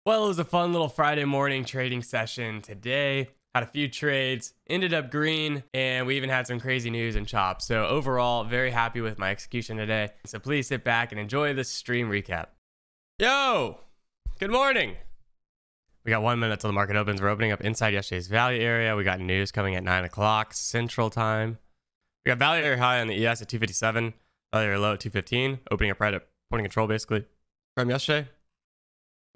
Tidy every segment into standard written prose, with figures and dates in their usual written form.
Well, it was a fun little Friday morning trading session today. Had a few trades, ended up green, and we even had some crazy news and chops. So overall, very happy with my execution today. So please sit back and enjoy this stream recap. Yo, good morning. We got 1 minute till the market opens. We're opening up inside yesterday's value area. We got news coming at 9 o'clock Central Time. We got value area high on the ES at 257, value area low at 215, opening up right at point of control basically from yesterday.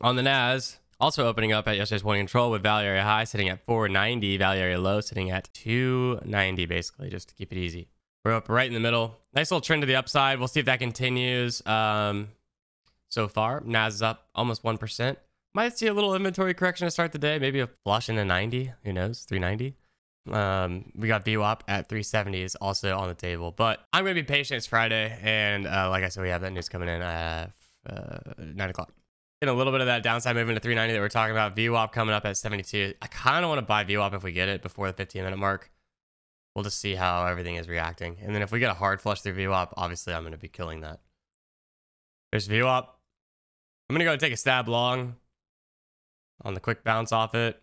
On the NAS, also opening up at yesterday's point of control with value area high sitting at 490, value area low sitting at 290 basically, just to keep it easy. We're up right in the middle. Nice little trend to the upside. We'll see if that continues. So far, NAS is up almost 1%. Might see a little inventory correction to start the day. Maybe a flush into 90. Who knows? 390. We got VWAP at 370 is also on the table. But I'm going to be patient. It's Friday. And like I said, we have that news coming in at 9 o'clock. A little bit of that downside movement to 390 that we're talking about. VWAP coming up at 72. I kind of want to buy VWAP if we get it before the 15-minute mark. We'll just see how everything is reacting. And then if we get a hard flush through VWAP, obviously I'm going to be killing that. There's VWAP. I'm going to go and take a stab long on the quick bounce off it.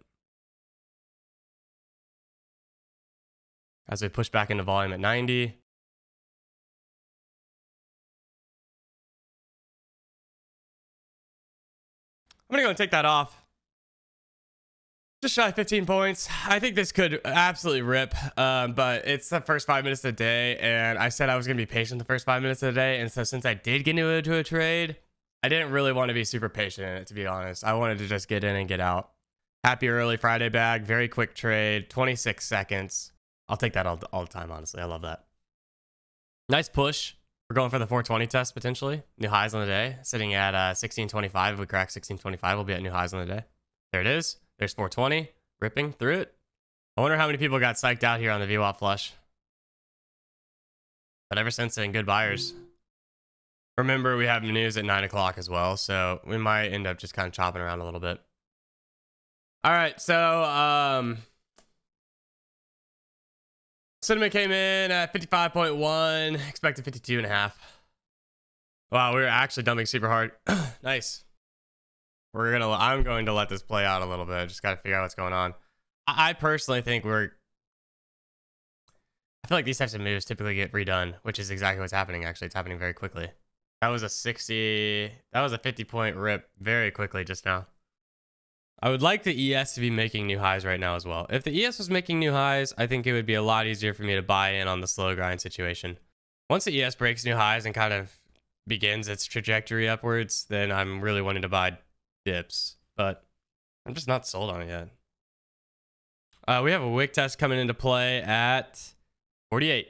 As we push back into volume at 90. I'm going to go and take that off. Just shy of 15 points. I think this could absolutely rip, but it's the first 5 minutes of the day, and I said I was going to be patient the first 5 minutes of the day, and so since I did get into a trade, I didn't really want to be super patient in it, to be honest. I wanted to just get in and get out. Happy early Friday bag, very quick trade, 26 seconds. I'll take that all the time, honestly. I love that. Nice push. We're going for the 420 test, potentially. New highs on the day, sitting at 1625. If we crack 1625, we'll be at new highs on the day. There it is. There's 420, ripping through it. I wonder how many people got psyched out here on the VWAP flush. But ever since then, good buyers. Remember, we have news at 9 o'clock as well, so we might end up just kind of chopping around a little bit. All right, so sentiment came in at 55.1, expected 52.5. Wow, we were actually dumping super hard. Nice. I'm going to let this play out a little bit. Just got to figure out what's going on. I personally think I feel like these types of moves typically get redone, which is exactly what's happening. Actually, it's happening very quickly. That was a 50-point rip very quickly just now. I would like the ES to be making new highs right now as well. If the ES was making new highs, I think it would be a lot easier for me to buy in on the slow grind situation. Once the ES breaks new highs and kind of begins its trajectory upwards, then I'm really wanting to buy dips, but I'm just not sold on it yet. We have a wick test coming into play at 48.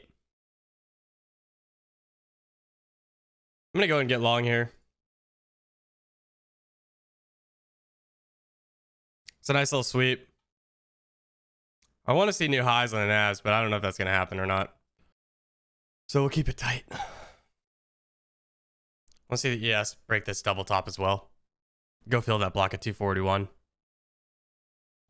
I'm going to go and get long here. It's a nice little sweep. I want to see new highs on the NAS, but I don't know if that's going to happen or not. So we'll keep it tight. Let's see the ES break this double top as well. Go fill that block at 241.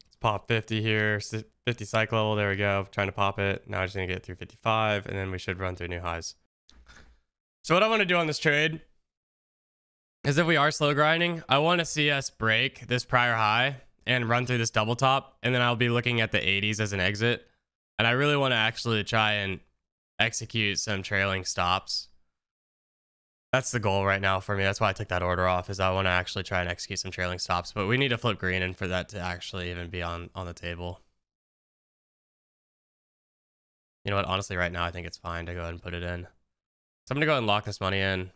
Let's pop 50 here. 50 psych level. There we go. Trying to pop it. Now I'm just going to get through 55, and then we should run through new highs. So what I want to do on this trade is if we are slow grinding, I want to see us break this prior high and run through this double top, and then I'll be looking at the 80s as an exit. And I really want to actually try and execute some trailing stops. That's the goal right now for me. That's why I took that order off, is I want to actually try and execute some trailing stops. But we need to flip green in for that to actually even be on the table. You know what? Honestly, right now, I think it's fine to go ahead and put it in. So I'm going to go ahead and lock this money in.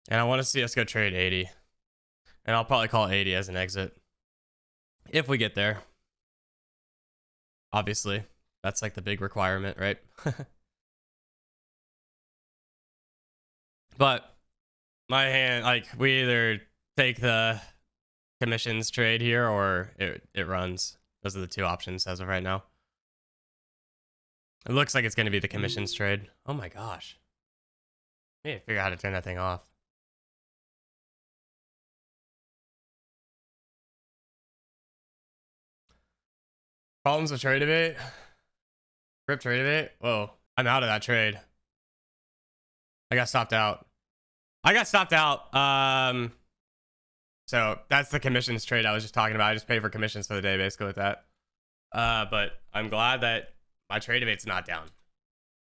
And I want to see us go trade 80. And I'll probably call 80 as an exit. If we get there. Obviously. That's like the big requirement, right? But my hand, like, we either take the commissions trade here or it runs. Those are the two options as of right now. It looks like it's going to be the commissions trade. Oh my gosh. I need to figure out how to turn that thing off. Problems with trade debate? Rip trade debate? Whoa, I'm out of that trade. I got stopped out. So that's the commissions trade I was just talking about. I just pay for commissions for the day basically with that. But I'm glad that my trade debate's not down.